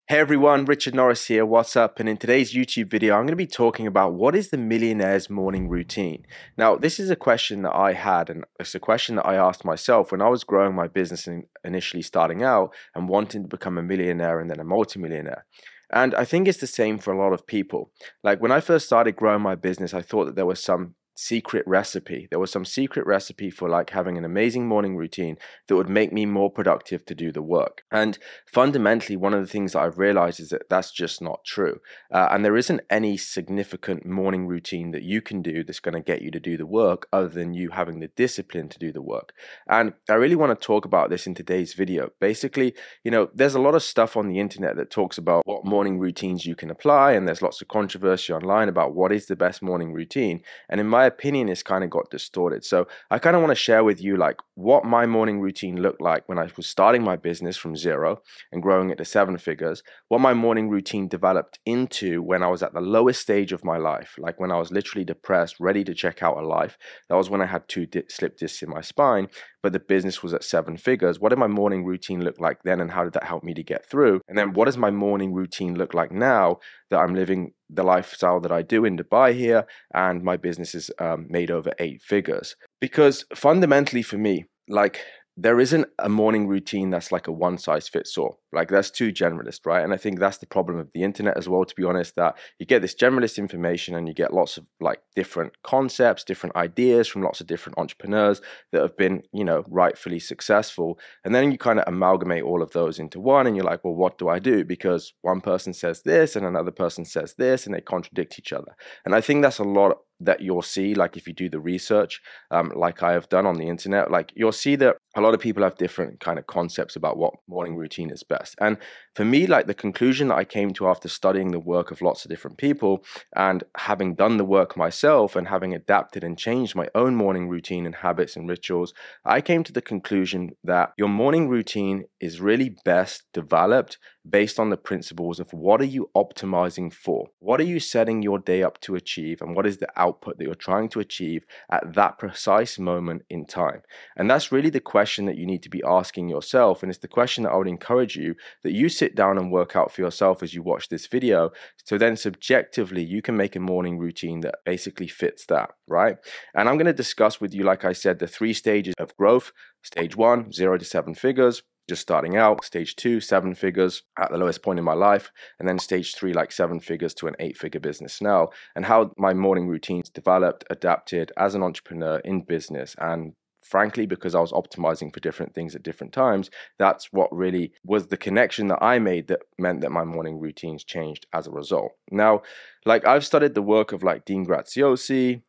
Hey everyone, Richard Norris here, what's up? And in today's YouTube video, I'm going to be talking about what is the millionaire's morning routine. Now, this is a question that I had, and it's a question that I asked myself when I was growing my business and initially starting out and wanting to become a millionaire and then a multimillionaire. And I think it's the same for a lot of people. Like when I first started growing my business, I thought that there was some secret recipe. There was some secret recipe for like having an amazing morning routine that would make me more productive to do the work. And fundamentally, one of the things that I've realized is that that's just not true. And there isn't any significant morning routine that you can do that's going to get you to do the work other than you having the discipline to do the work. And I really want to talk about this in today's video. Basically, there's a lot of stuff on the internet that talks about what morning routines you can apply, and there's lots of controversy online about what is the best morning routine. And in my opinion, it's kind of got distorted. So I kind of want to share with you like what my morning routine looked like when I was starting my business from zero and growing it to seven figures, what my morning routine developed into when I was at the lowest stage of my life, like when I was literally depressed, ready to check out of life. That was when I had two slip discs in my spine, but the business was at seven figures. What did my morning routine look like then, and how did that help me to get through? And then what does my morning routine look like now that I'm living the lifestyle that I do in Dubai here, and my business is made over eight figures? Because fundamentally for me, like there isn't a morning routine that's like a one size fits all. Like that's too generalist, right? And I think that's the problem of the internet as well, to be honest, that you get this generalist information and you get lots of like different concepts, different ideas from lots of different entrepreneurs that have been, rightfully successful. And then you kind of amalgamate all of those into one and you're like, well, what do I do? Because one person says this and another person says this and they contradict each other. And I think that's a lot that you'll see, like if you do the research, like I have done on the internet, like you'll see that a lot of people have different kind of concepts about what morning routine is best. And for me, like the conclusion that I came to after studying the work of lots of different people and having done the work myself and having adapted and changed my own morning routine and habits and rituals, I came to the conclusion that your morning routine is really best developed based on the principles of what are you optimizing for? What are you setting your day up to achieve? And what is the output that you're trying to achieve at that precise moment in time? And that's really the question that you need to be asking yourself. And it's the question that I would encourage you that you sit down and work out for yourself as you watch this video. So then subjectively, you can make a morning routine that basically fits that, right? And I'm going to discuss with you, like I said, the three stages of growth. Stage one, 0 to 7 figures, just starting out. Stage two, 7 figures at the lowest point in my life. And then stage three, like 7 figures to an 8-figure business now. And how my morning routines developed, adapted as an entrepreneur in business. And frankly, because I was optimizing for different things at different times, that's what really was the connection that I made that meant that my morning routines changed as a result. Now, like I've studied the work of like Dean Graziosi,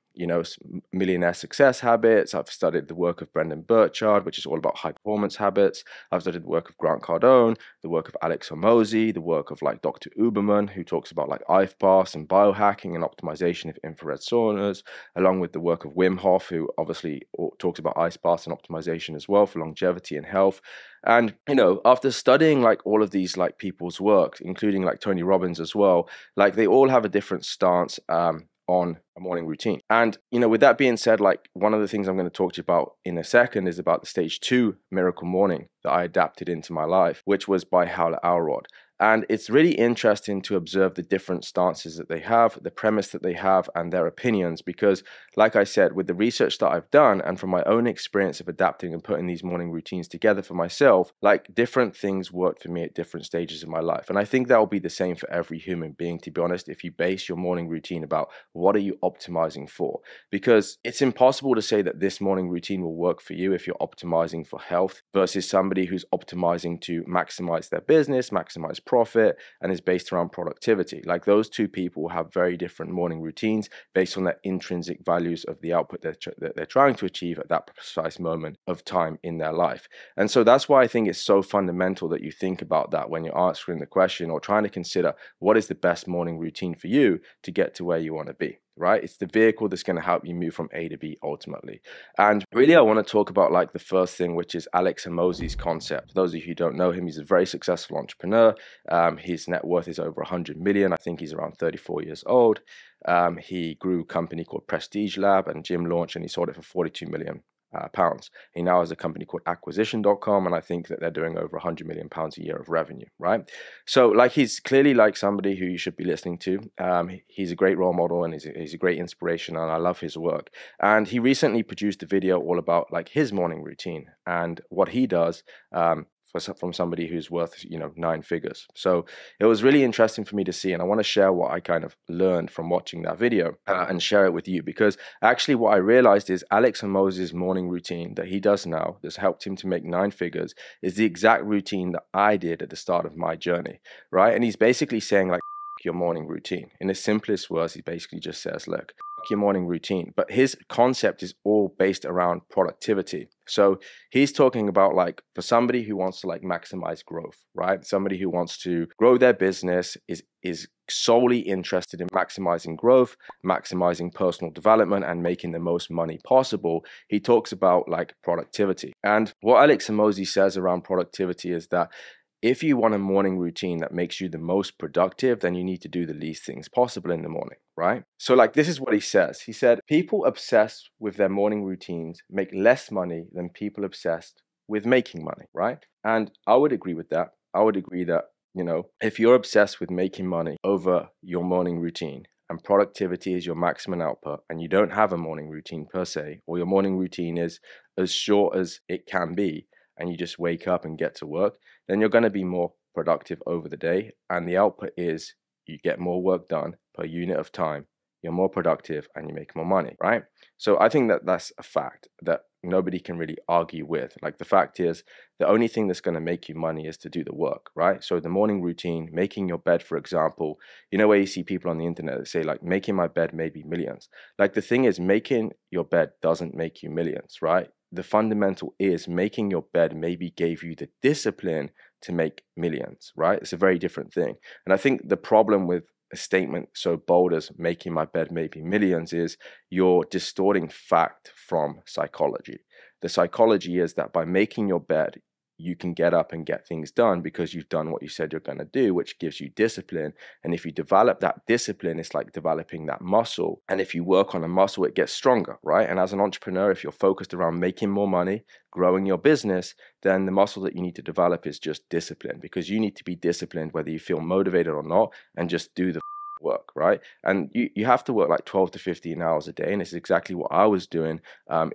millionaire success habits. I've studied the work of Brendan Burchard, which is all about high performance habits. I've studied the work of Grant Cardone, the work of Alex Hormozi, the work of like Dr. Uberman, who talks about like IFPAS and biohacking and optimization of infrared saunas, along with the work of Wim Hof, who obviously talks about ice baths and optimization as well for longevity and health. And, after studying like all of these like people's work, including like Tony Robbins as well, like they all have a different stance on a morning routine. And, with that being said, like one of the things I'm going to talk to you about in a second is about the stage two miracle morning that I adapted into my life, which was by Hal Elrod. And it's really interesting to observe the different stances that they have, the premise that they have, and their opinions. Because, like I said, with the research that I've done and from my own experience of adapting and putting these morning routines together for myself, like different things worked for me at different stages of my life. And I think that will be the same for every human being, to be honest, if you base your morning routine about what are you optimizing for. Because it's impossible to say that this morning routine will work for you if you're optimizing for health versus somebody who's optimizing to maximize their business, maximize profit, and is based around productivity. Like those two people will have very different morning routines based on their intrinsic values of the output that they're trying to achieve at that precise moment of time in their life. And so that's why I think it's so fundamental that you think about that when you're answering the question or trying to consider what is the best morning routine for you to get to where you want to be. Right? It's the vehicle that's going to help you move from A to B ultimately. And really, I want to talk about like the first thing, which is Alex Hormozi's concept. For those of you who don't know him, he's a very successful entrepreneur. His net worth is over 100 million. I think he's around 34 years old. He grew a company called Prestige Lab and Gym Launch, and he sold it for 42 million. pounds. He now has a company called acquisition.com, and I think that they're doing over 100 million pounds a year of revenue, right? So like, he's clearly like somebody who you should be listening to. He's a great role model, and he's a great inspiration, and I love his work. And he recently produced a video all about like his morning routine and what he does, from somebody who's worth, 9 figures. So it was really interesting for me to see, and I want to share what I kind of learned from watching that video, and share it with you, because actually what I realized is Alex Hormozi's morning routine that he does now, that's helped him to make 9 figures, is the exact routine that I did at the start of my journey, right? And he's basically saying like, your morning routine. In the simplest words, he basically just says, look, your morning routine. But his concept is all based around productivity. So he's talking about like, for somebody who wants to like maximize growth, right? Somebody who wants to grow their business, is solely interested in maximizing growth, maximizing personal development, and making the most money possible. He talks about like productivity. And what Alex Hormozi says around productivity is that if you want a morning routine that makes you the most productive, then you need to do the least things possible in the morning, right? So like, this is what he says. He said, people obsessed with their morning routines make less money than people obsessed with making money, right? And I would agree with that. I would agree that, if you're obsessed with making money over your morning routine, and productivity is your maximum output, and you don't have a morning routine per se, or your morning routine is as short as it can be, and you just wake up and get to work, then you're going to be more productive over the day. And the output is you get more work done per unit of time, you're more productive, and you make more money, right? So I think that that's a fact that nobody can really argue with. Like, the fact is, the only thing that's going to make you money is to do the work, right? So the morning routine, making your bed, for example, where you see people on the internet that say like, making my bed made me millions. Like, the thing is, making your bed doesn't make you millions, right? The fundamental is making your bed maybe gave you the discipline to make millions, right? It's a very different thing. And I think the problem with a statement so bold as making my bed maybe millions is you're distorting fact from psychology. The psychology is that by making your bed, you can get up and get things done because you've done what you said you're going to do, which gives you discipline. And if you develop that discipline, it's like developing that muscle. And if you work on a muscle, it gets stronger, right? And as an entrepreneur, if you're focused around making more money, growing your business, then the muscle that you need to develop is just discipline, because you need to be disciplined whether you feel motivated or not, and just do the work, right? And you have to work like 12 to 15 hours a day, and it's exactly what I was doing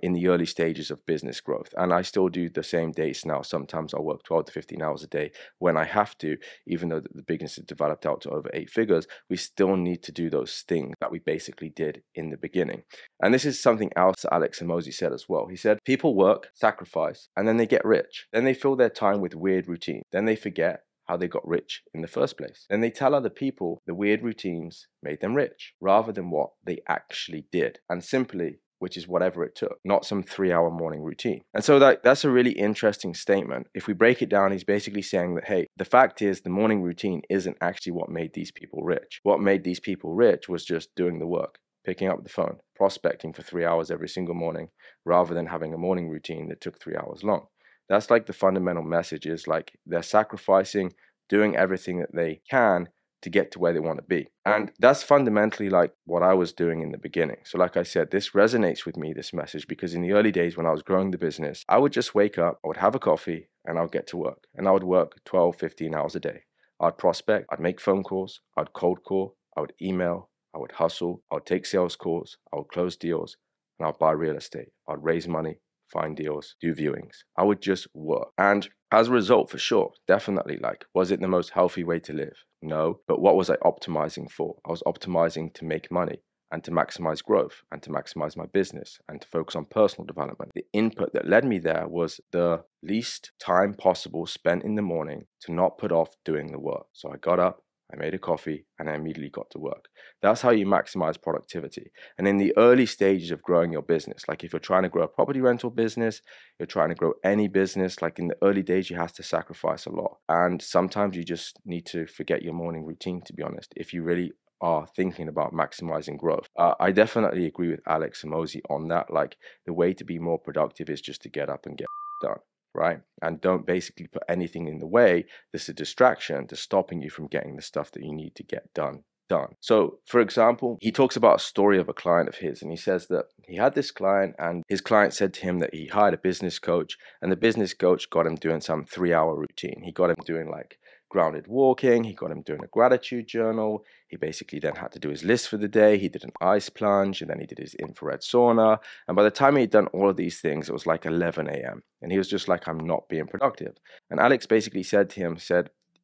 in the early stages of business growth. And I still do the same days now. Sometimes I'll work 12 to 15 hours a day when I have to. Even though the business has developed out to over 8 figures, we still need to do those things that we basically did in the beginning. And this is something else that Alex Hormozi said as well. He said, people work, sacrifice, and then they get rich. Then they fill their time with weird routine. Then they forget how they got rich in the first place. Then they tell other people the weird routines made them rich, rather than what they actually did. And simply, which is whatever it took, not some 3-hour morning routine. And so that's a really interesting statement. If we break it down, he's basically saying that, hey, the fact is the morning routine isn't actually what made these people rich. What made these people rich was just doing the work, picking up the phone, prospecting for 3 hours every single morning, rather than having a morning routine that took 3 hours long. That's like the fundamental message, is like, they're sacrificing, doing everything that they can to get to where they want to be. And that's fundamentally like what I was doing in the beginning. So like I said, this resonates with me, this message, because in the early days when I was growing the business, I would just wake up, I would have a coffee, and I would get to work. And I would work 12, 15 hours a day. I'd prospect, I'd make phone calls, I'd cold call, I would email, I would hustle, I would take sales calls, I would close deals, and I'd buy real estate. I'd raise money, find deals, do viewings. I would just work. And as a result, for sure, definitely, like, was it the most healthy way to live? No. But what was I optimizing for? I was optimizing to make money, and to maximize growth, and to maximize my business, and to focus on personal development. The input that led me there was the least time possible spent in the morning to not put off doing the work. So I got up, I made a coffee, and I immediately got to work. That's how you maximize productivity. And in the early stages of growing your business, like if you're trying to grow a property rental business, you're trying to grow any business, like in the early days, you have to sacrifice a lot. And sometimes you just need to forget your morning routine, to be honest, if you really are thinking about maximizing growth. I definitely agree with Alex Hormozi on that. Like, the way to be more productive is just to get up and get done, right? And don't basically put anything in the way that's a distraction to stopping you from getting the stuff that you need to get done. done. So, for example, he talks about a story of a client of his, and he says that he had this client, and his client said to him that he hired a business coach, and the business coach got him doing some 3-hour routine. He got him doing like grounded walking, he got him doing a gratitude journal. He basically then had to do his list for the day. He did an ice plunge, and then he did his infrared sauna. And by the time he'd done all of these things, it was like 11 a.m. And he was just like, I'm not being productive. And Alex basically said to him,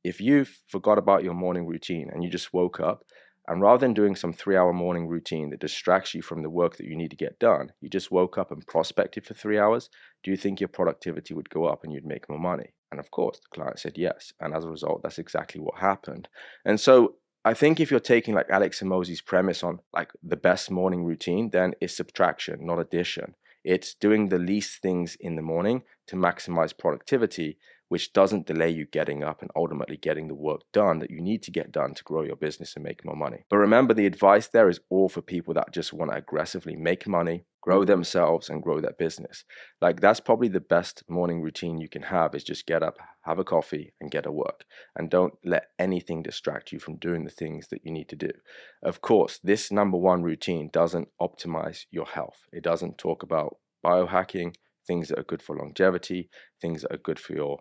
if you forgot about your morning routine and you just woke up, and rather than doing some 3-hour morning routine that distracts you from the work that you need to get done, you just woke up and prospected for 3 hours, do you think your productivity would go up and you'd make more money? And of course, the client said yes. And as a result, that's exactly what happened. And so I think if you're taking like Alex Hormozi's premise on like the best morning routine, then it's subtraction, not addition. It's doing the least things in the morning to maximize productivity, which doesn't delay you getting up and ultimately getting the work done that you need to get done to grow your business and make more money. But remember, the advice there is all for people that just want to aggressively make money, grow themselves, and grow their business. Like, that's probably the best morning routine you can have, is just get up, have a coffee, and get to work. And don't let anything distract you from doing the things that you need to do. Of course, this number one routine doesn't optimize your health. It doesn't talk about biohacking, things that are good for longevity, things that are good for your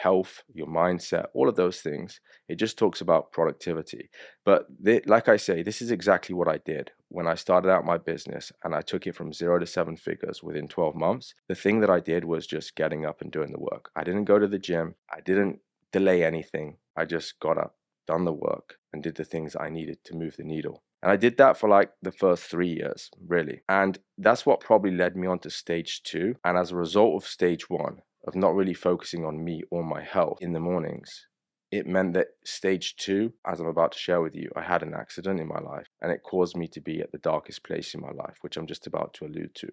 health, your mindset, all of those things. It just talks about productivity. But like I say, this is exactly what I did when I started out my business, and I took it from 0 to 7 figures within 12 months. The thing that I did was just getting up and doing the work. I didn't go to the gym. I didn't delay anything. I just got up, done the work, and did the things I needed to move the needle. And I did that for like the first 3 years, really. And that's what probably led me on to stage 2. And as a result of stage 1, of not really focusing on me or my health in the mornings, it meant that stage 2, as I'm about to share with you, I had an accident in my life, and it caused me to be at the darkest place in my life, which I'm just about to allude to.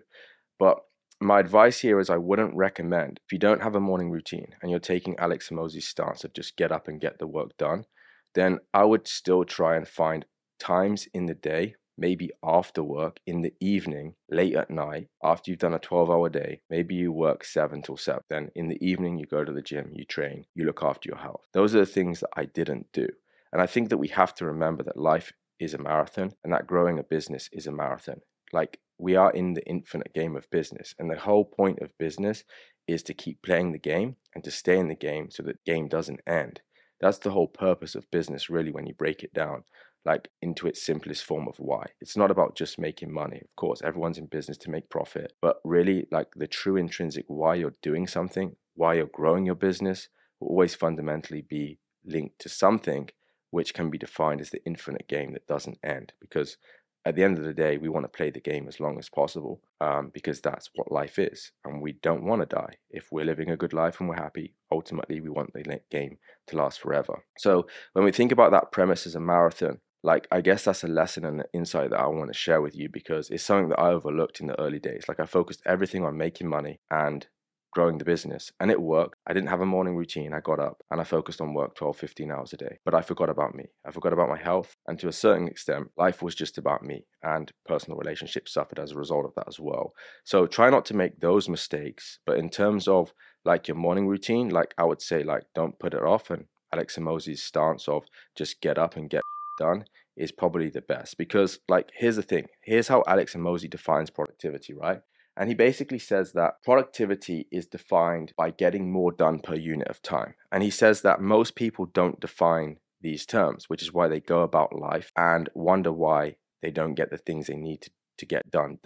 But my advice here is I wouldn't recommend, if you don't have a morning routine and you're taking Alex Hormozi's stance of just get up and get the work done, then I would still try and find times in the day, maybe after work, in the evening, late at night, after you've done a 12-hour day. Maybe you work 7 till 7. Then in the evening, you go to the gym, you train, you look after your health. Those are the things that I didn't do. And I think that we have to remember that life is a marathon, and that growing a business is a marathon. Like, we are in the infinite game of business, and the whole point of business is to keep playing the game and to stay in the game so that the game doesn't end. That's the whole purpose of business, really, when you break it down, like into its simplest form of why. It's not about just making money. Of course, everyone's in business to make profit, but really, like, the true intrinsic why you're doing something, why you're growing your business, will always fundamentally be linked to something which can be defined as the infinite game that doesn't end. Because at the end of the day, we want to play the game as long as possible, because that's what life is, and we don't want to die. If we're living a good life and we're happy, ultimately we want the game to last forever. So when we think about that premise as a marathon, like, I guess that's a lesson and an insight that I want to share with you, because it's something that I overlooked in the early days. Like, I focused everything on making money and growing the business, and it worked. I didn't have a morning routine. I got up and I focused on work 12, 15 hours a day, but I forgot about me. I forgot about my health, and to a certain extent, life was just about me, and personal relationships suffered as a result of that as well. So try not to make those mistakes. But in terms of like your morning routine, like, I would say, like, don't put it off. And Alex Hormozi's stance of just get up and get done is probably the best, because, like, here's the thing. Here's how Alex Hormozi defines productivity, right? And he basically says that productivity is defined by getting more done per unit of time. And he says that most people don't define these terms, which is why they go about life and wonder why they don't get the things they need to get done,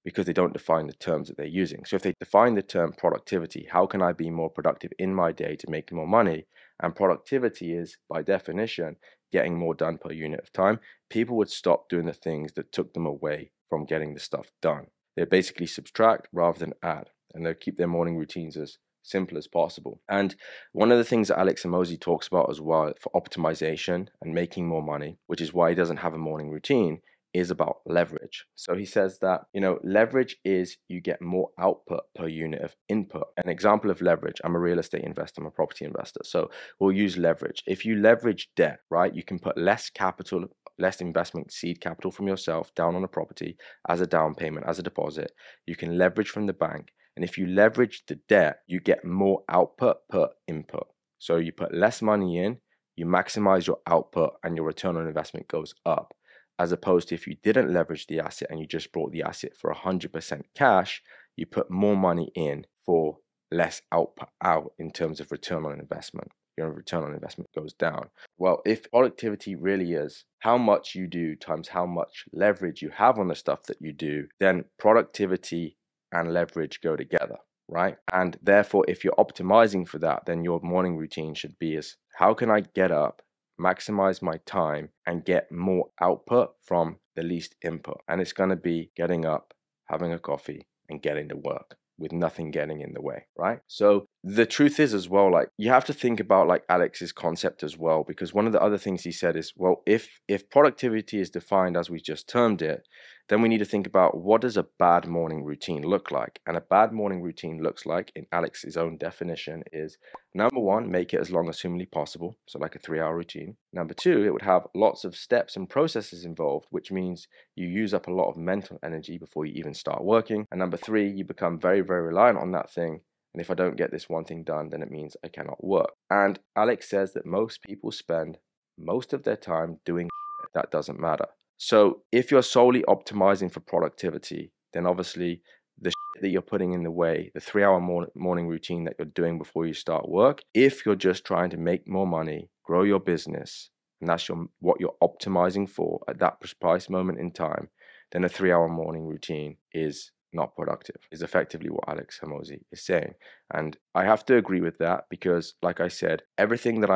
because they don't define the terms that they're using. So if they define the term productivity, how can I be more productive in my day to make more money? And productivity is, by definition, getting more done per unit of time. People would stop doing the things that took them away from getting the stuff done. They basically subtract rather than add, and they'll keep their morning routines as simple as possible. And one of the things that Alex Hormozi talks about as well for optimization and making more money, which is why he doesn't have a morning routine, is about leverage. So he says that, leverage is you get more output per unit of input. An example of leverage, I'm a real estate investor, I'm a property investor. So we'll use leverage. If you leverage debt, right, you can put less capital, less investment seed capital from yourself down on a property as a down payment, as a deposit. You can leverage from the bank. And if you leverage the debt, you get more output per input. So you put less money in, you maximize your output and your return on investment goes up. As opposed to if you didn't leverage the asset and you just bought the asset for 100% cash, you put more money in for less output out in terms of return on investment. Your return on investment goes down. Well, if productivity really is how much you do times how much leverage you have on the stuff that you do, then productivity and leverage go together, right? And therefore, if you're optimizing for that, then your morning routine should be is how can I get up, maximize my time, and get more output from the least input? And it's going to be getting up, having a coffee, and getting to work with nothing getting in the way, right? So the truth is as well, like you have to think about like Alex's concept as well, because one of the other things he said is, well, if productivity is defined as we just termed it, then we need to think about what does a bad morning routine look like? And a bad morning routine looks like, in Alex's own definition, is number one, make it as long as humanly possible, so like a 3-hour routine. Number two, it would have lots of steps and processes involved, which means you use up a lot of mental energy before you even start working. And number three, you become very, very reliant on that thing. And if I don't get this one thing done, then it means I cannot work. And Alex says that most people spend most of their time doing shit that doesn't matter. So if you're solely optimizing for productivity, then obviously the shit that you're putting in the way, the 3-hour morning routine that you're doing before you start work, if you're just trying to make more money, grow your business, and that's what you're optimizing for at that precise moment in time, then a 3-hour morning routine is not productive, is effectively what Alex Hormozi is saying. And I have to agree with that because, like I said, everything that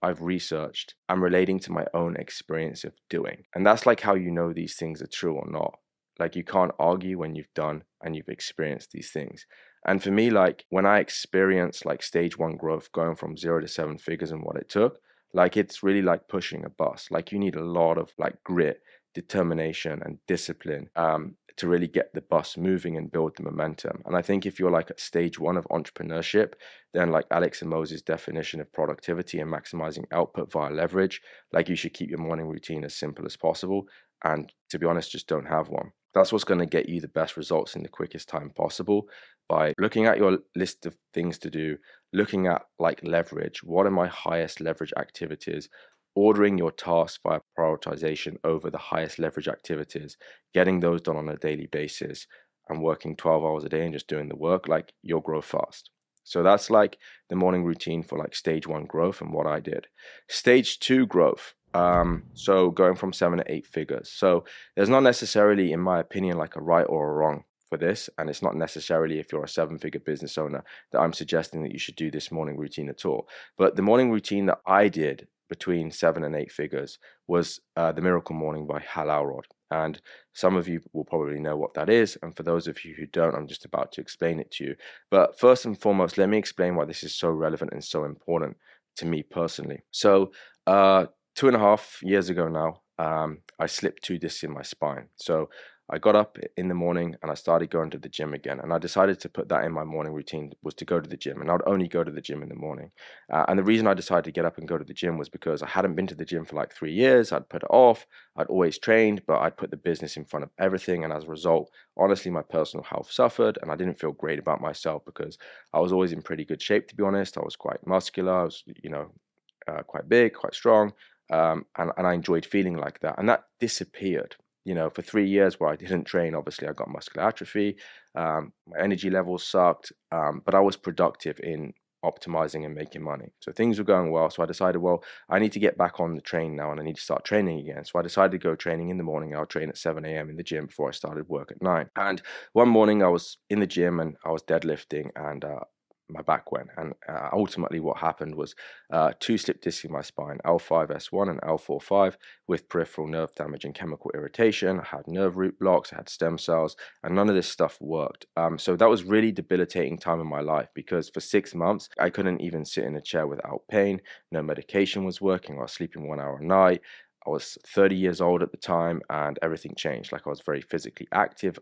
I've researched, I'm relating to my own experience of doing. And that's like how you know these things are true or not. Like you can't argue when you've done and you've experienced these things. And for me, like when I experienced like stage 1 growth going from 0 to 7 figures and what it took, like it's really like pushing a bus. Like you need a lot of like grit, determination and discipline to really get the bus moving and build the momentum. And I think if you're like at stage 1 of entrepreneurship, then like Alex Hormozi's definition of productivity and maximizing output via leverage, like you should keep your morning routine as simple as possible. And to be honest, just don't have one. That's what's going to get you the best results in the quickest time possible by looking at your list of things to do, looking at like leverage. What are my highest leverage activities? Ordering your tasks via prioritization over the highest leverage activities, getting those done on a daily basis, and working 12 hours a day and just doing the work, like you'll grow fast. So that's like the morning routine for like stage 1 growth and what I did. Stage 2 growth. So going from 7 to 8 figures. So there's not necessarily, in my opinion, like a right or a wrong for this. And it's not necessarily if you're a 7-figure business owner that I'm suggesting that you should do this morning routine at all. But the morning routine that I did between 7 and 8 figures was the Miracle Morning by Hal Elrod. And some of you will probably know what that is. And for those of you who don't, I'm just about to explain it to you. But first and foremost, let me explain why this is so relevant and so important to me personally. So 2.5 years ago now, I slipped 2 discs in my spine. So I got up in the morning and I started going to the gym again. And I decided to put that in my morning routine was to go to the gym. And I would only go to the gym in the morning. And the reason I decided to get up and go to the gym was because I hadn't been to the gym for like 3 years. I'd put it off. I'd always trained, but I'd put the business in front of everything. And as a result, honestly, my personal health suffered and I didn't feel great about myself because I was always in pretty good shape, to be honest. I was quite muscular. I was, quite big, quite strong. And I enjoyed feeling like that. And that disappeared. For 3 years where I didn't train, obviously I got muscular atrophy, my energy levels sucked, but I was productive in optimizing and making money. So things were going well. So I decided, well, I need to get back on the train now and I need to start training again. So I decided to go training in the morning. I'll train at 7 a.m. in the gym before I started work at 9. And one morning I was in the gym and I was deadlifting and my back went. And ultimately what happened was 2 slip discs in my spine, L5-S1 and L4-5, with peripheral nerve damage and chemical irritation. I had nerve root blocks, I had stem cells, and none of this stuff worked. So that was really debilitating time in my life because for 6 months, I couldn't even sit in a chair without pain. No medication was working. I was sleeping 1 hour a night. I was 30 years old at the time and everything changed. Like I was very physically active,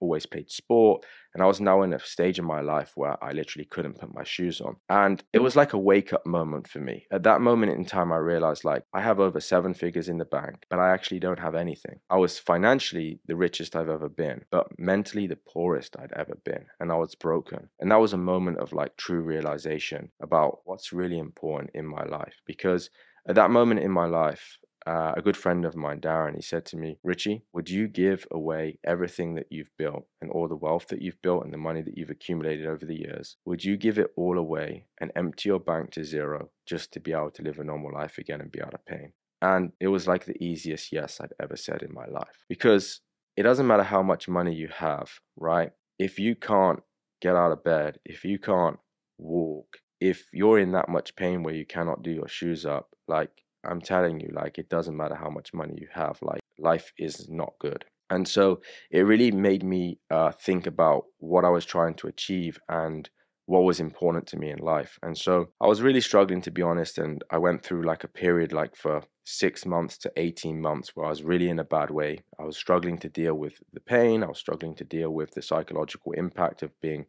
always played sport. And I was now in a stage in my life where I literally couldn't put my shoes on. And it was like a wake up moment for me. At that moment in time, I realized like I have over 7 figures in the bank, but I actually don't have anything. I was financially the richest I've ever been, but mentally the poorest I'd ever been. And I was broken. And that was a moment of like true realization about what's really important in my life because At that moment in my life, a good friend of mine, Darren, he said to me, Richie, would you give away everything that you've built and all the wealth that you've built and the money that you've accumulated over the years? Would you give it all away and empty your bank to zero just to be able to live a normal life again and be out of pain? And it was like the easiest yes I'd ever said in my life. Because it doesn't matter how much money you have, right? If you can't get out of bed, if you can't walk, if you're in that much pain where you cannot do your shoes up, like I'm telling you, like it doesn't matter how much money you have, like life is not good. And so it really made me think about what I was trying to achieve and what was important to me in life. And so I was really struggling, to be honest, and I went through like a period like for 6 months to 18 months where I was really in a bad way. I was struggling to deal with the pain. I was struggling to deal with the psychological impact of being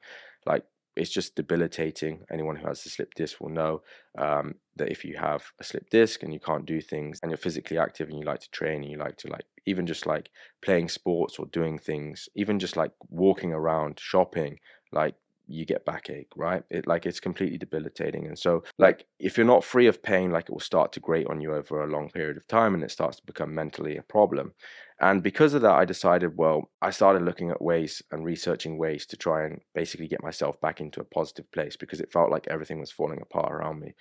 like, it's just debilitating. Anyone who has a slip disc will know that if you have a slip disc and you can't do things and you're physically active and you like to train and you like to like even just like playing sports or doing things, even just like walking around, shopping, like you get backache, right? It's completely debilitating. And so like if you're not free of pain, like it will start to grate on you over a long period of time and it starts to become mentally a problem. And because of that, I decided, well, I started looking at ways and researching ways to try and basically get myself back into a positive place because it felt like everything was falling apart around me.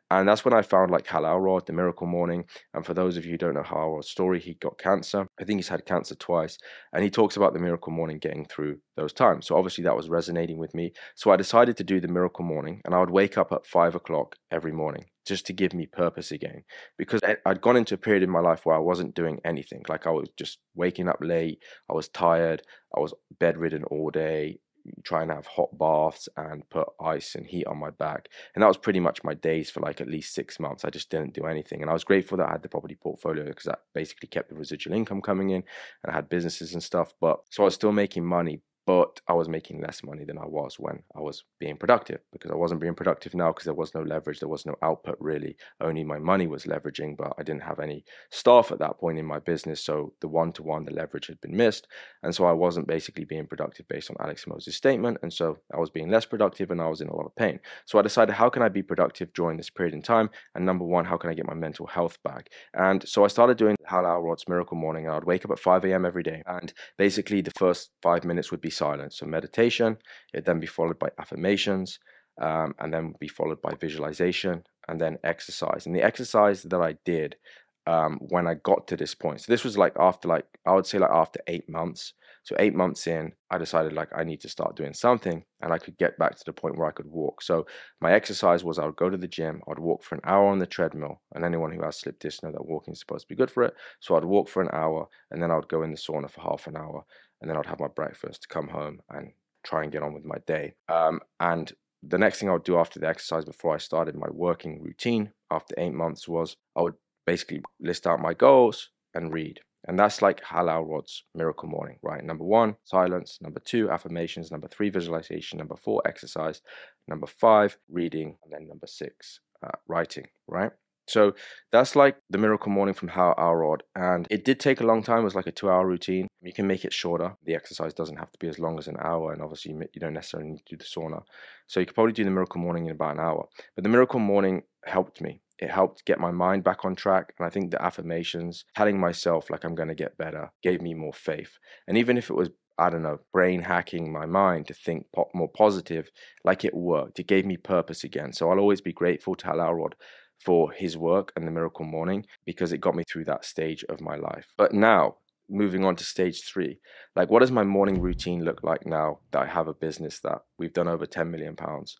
And that's when I found like Hal Elrod, the Miracle Morning. And for those of you who don't know Hal Elrod's story, he got cancer. I think he's had cancer twice. And he talks about the Miracle Morning getting through those times. So obviously that was resonating with me. So I decided to do the Miracle Morning and I would wake up at 5 o'clock every morning just to give me purpose again. Because I'd gone into a period in my life where I wasn't doing anything. Like I was just waking up late. I was tired. I was bedridden all day, trying to have hot baths and put ice and heat on my back. And that was pretty much my days for like at least 6 months. I just didn't do anything. And I was grateful that I had the property portfolio because that basically kept the residual income coming in and I had businesses and stuff. But so I was still making money, but I was making less money than I was when I was being productive because I wasn't being productive now because there was no leverage, there was no output really. Only my money was leveraging, but I didn't have any staff at that point in my business. So the one-to-one, the leverage had been missed. And so I wasn't basically being productive based on Alex Moses' statement. And so I was being less productive and I was in a lot of pain. So I decided, how can I be productive during this period in time? And number one, how can I get my mental health back? And so I started doing Hal Elrod's Miracle Morning. And I'd wake up at 5 a.m. every day. And basically the first 5 minutes would be silence. So meditation, it'd then be followed by affirmations, and then be followed by visualization and then exercise. And the exercise that I did when I got to this point, so this was like after like, I would say like after 8 months. So 8 months in, I decided like I need to start doing something and I could get back to the point where I could walk. So my exercise was I would go to the gym, I'd walk for an hour on the treadmill. And anyone who has slip disc know that walking is supposed to be good for it. So I'd walk for an hour and then I would go in the sauna for half an hour and then I'd have my breakfast, come home and try and get on with my day. And the next thing I would do after the exercise before I started my working routine after 8 months was I would basically list out my goals and read. And that's like Hal Elrod's Miracle Morning, right? Number one, silence. Number two, affirmations. Number three, visualization. Number four, exercise. Number five, reading. And then number six, writing, right? So that's like the Miracle Morning from Hal Elrod. And it did take a long time. It was like a 2-hour routine. You can make it shorter. The exercise doesn't have to be as long as an hour. And obviously you don't necessarily need to do the sauna. So you could probably do the Miracle Morning in about an hour. But the Miracle Morning helped me. It helped get my mind back on track. And I think the affirmations, telling myself like I'm going to get better, gave me more faith. And even if it was, I don't know, brain hacking my mind to think more positive, like it worked. It gave me purpose again. So I'll always be grateful to Hal Elrod for his work and the Miracle Morning because it got me through that stage of my life. But now, moving on to stage 3, like what does my morning routine look like now that I have a business that we've done over 10 million pounds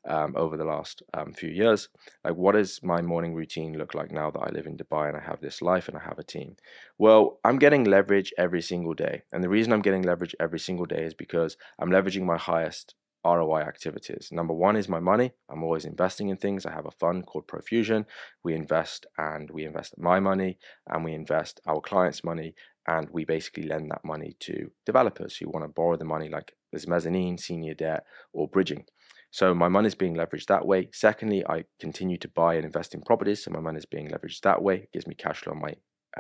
over the last few years? Like what does my morning routine look like now that I live in Dubai and I have this life and I have a team? Well, I'm getting leverage every single day. And the reason I'm getting leverage every single day is because I'm leveraging my highest ROI activities. Number one is my money. I'm always investing in things. I have a fund called Profusion. We invest my money and we invest our clients' money, and we basically lend that money to developers who want to borrow the money, like as mezzanine, senior debt, or bridging. So my money is being leveraged that way. Secondly, I continue to buy and invest in properties, so my money is being leveraged that way. It gives me cash flow on my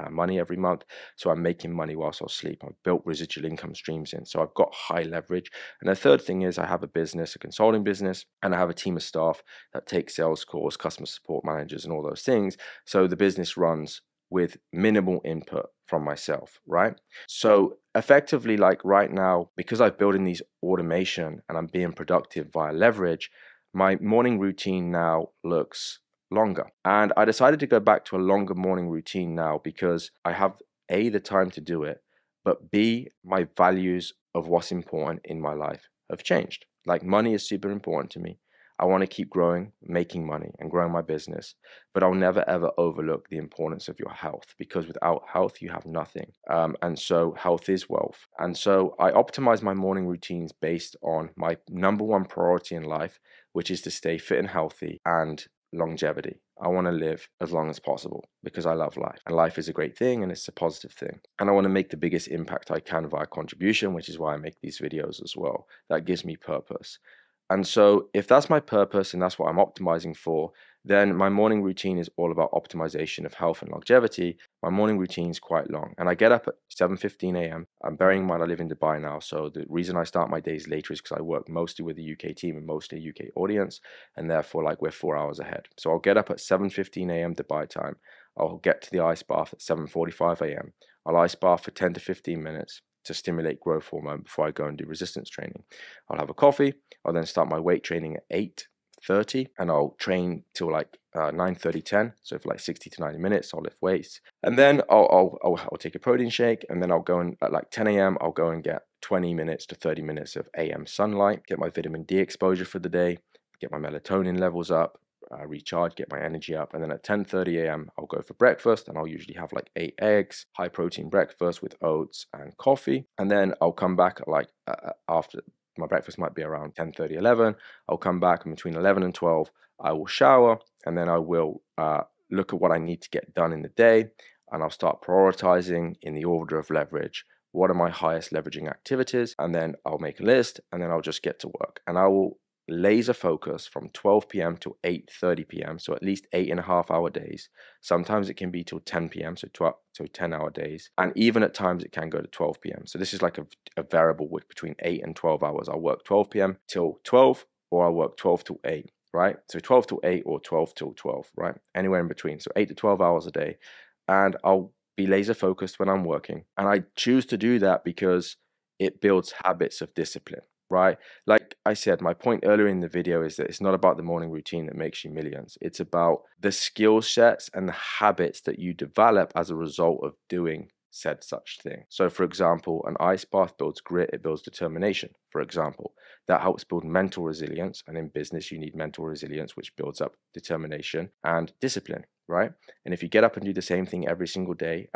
money every month. So I'm making money whilst I sleep. I've built residual income streams in. So I've got high leverage. And the third thing is I have a business, a consulting business, and I have a team of staff that take sales calls, customer support managers, and all those things. So the business runs with minimal input from myself, right? So effectively, like right now, because I've built in these automation and I'm being productive via leverage, my morning routine now looks longer. And I decided to go back to a longer morning routine now because I have A, the time to do it, but B, my values of what's important in my life have changed. Like money is super important to me. I want to keep growing, making money and growing my business, but I'll never ever overlook the importance of your health, because without health, you have nothing. And so health is wealth. And so I optimize my morning routines based on my number one priority in life, which is to stay fit and healthy and longevity. I want to live as long as possible because I love life, and life is a great thing and it's a positive thing. And I want to make the biggest impact I can via contribution, which is why I make these videos as well. That gives me purpose. And so if that's my purpose and that's what I'm optimizing for, then my morning routine is all about optimization of health and longevity. My morning routine is quite long, and I get up at 7:15 a.m. I'm bearing in mind I live in Dubai now, so the reason I start my days later is because I work mostly with the UK team and mostly a UK audience, and therefore like we're 4 hours ahead. So I'll get up at 7:15 a.m. Dubai time. I'll get to the ice bath at 7:45 a.m. I'll ice bath for 10 to 15 minutes to stimulate growth hormone before I go and do resistance training. I'll have a coffee. I'll then start my weight training at 8:30, and I'll train till like 9:30, 10. So for like 60 to 90 minutes, I'll lift weights, and then I'll take a protein shake, and then I'll go and at like 10 a.m. I'll go and get 20 minutes to 30 minutes of AM sunlight, get my vitamin D exposure for the day, get my melatonin levels up, recharge, get my energy up, and then at 10:30 a.m. I'll go for breakfast, and I'll usually have like 8 eggs, high protein breakfast with oats and coffee, and then I'll come back at like after my breakfast might be around 10:30, 11. I'll come back, and between 11 and 12 I will shower, and then I will look at what I need to get done in the day, and I'll start prioritizing in the order of leverage. What are my highest leveraging activities? And then I'll make a list, and then I'll just get to work, and I will laser focus from 12 p.m. to 8:30 p.m. So at least 8.5 hour days. Sometimes it can be till 10 p.m. So 10-hour days. And even at times it can go to 12 p.m. So this is like a variable with between 8 and 12 hours. I'll work 12 p.m. till 12, or I'll work 12 till 8, right? So 12 till 8 or 12 till 12, right? Anywhere in between. So 8 to 12 hours a day. And I'll be laser focused when I'm working. And I choose to do that because it builds habits of discipline, right? Like I said, my point earlier in the video is that it's not about the morning routine that makes you millions. It's about the skill sets and the habits that you develop as a result of doing said such thing. So for example, an ice bath builds grit, it builds determination, for example. That helps build mental resilience, and in business you need mental resilience, which builds up determination and discipline, right? And if you get up and do the same thing every single day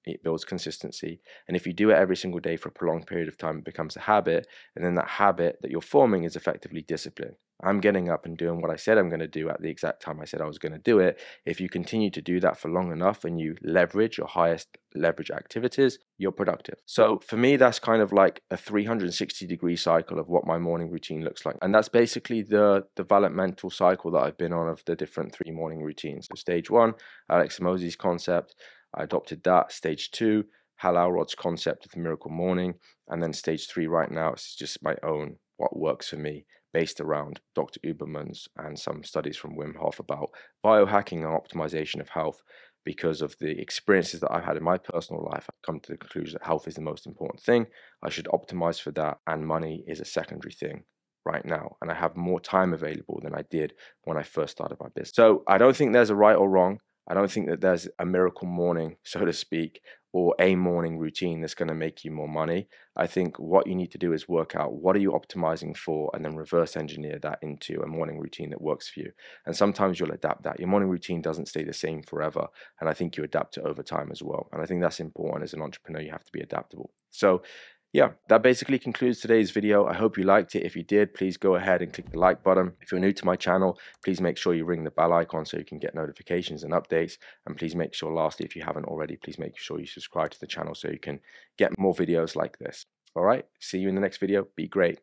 it builds consistency. And if you do it every single day for a prolonged period of time, it becomes a habit, and then that habit that you're forming is effectively discipline. I'm getting up and doing what I said I'm going to do at the exact time I said I was going to do it. If you continue to do that for long enough and you leverage your highest leverage activities, you're productive. So for me, that's kind of like a 360-degree cycle of what my morning routine looks like. And that's basically the developmental cycle that I've been on of the different 3 morning routines. So stage 1, Alex Hormozi's concept, I adopted that. Stage 2, Hal Elrod's concept of the miracle morning. And then stage 3 right now, it's just my own, what works for me, based around Dr. Uberman's and some studies from Wim Hof about biohacking and optimization of health. Because of the experiences that I've had in my personal life, I've come to the conclusion that health is the most important thing. I should optimize for that, and money is a secondary thing right now. And I have more time available than I did when I first started my business. So I don't think there's a right or wrong. I don't think that there's a miracle morning, so to speak, or a morning routine that's going to make you more money. I think what you need to do is work out what are you optimizing for, and then reverse engineer that into a morning routine that works for you. And sometimes you'll adapt that. Your morning routine doesn't stay the same forever, and I think you adapt it over time as well. And I think that's important as an entrepreneur. You have to be adaptable. So yeah, that basically concludes today's video. I hope you liked it. If you did, please go ahead and click the like button. If you're new to my channel, please make sure you ring the bell icon so you can get notifications and updates. And please make sure, lastly, if you haven't already, please make sure you subscribe to the channel so you can get more videos like this. All right, see you in the next video. Be great.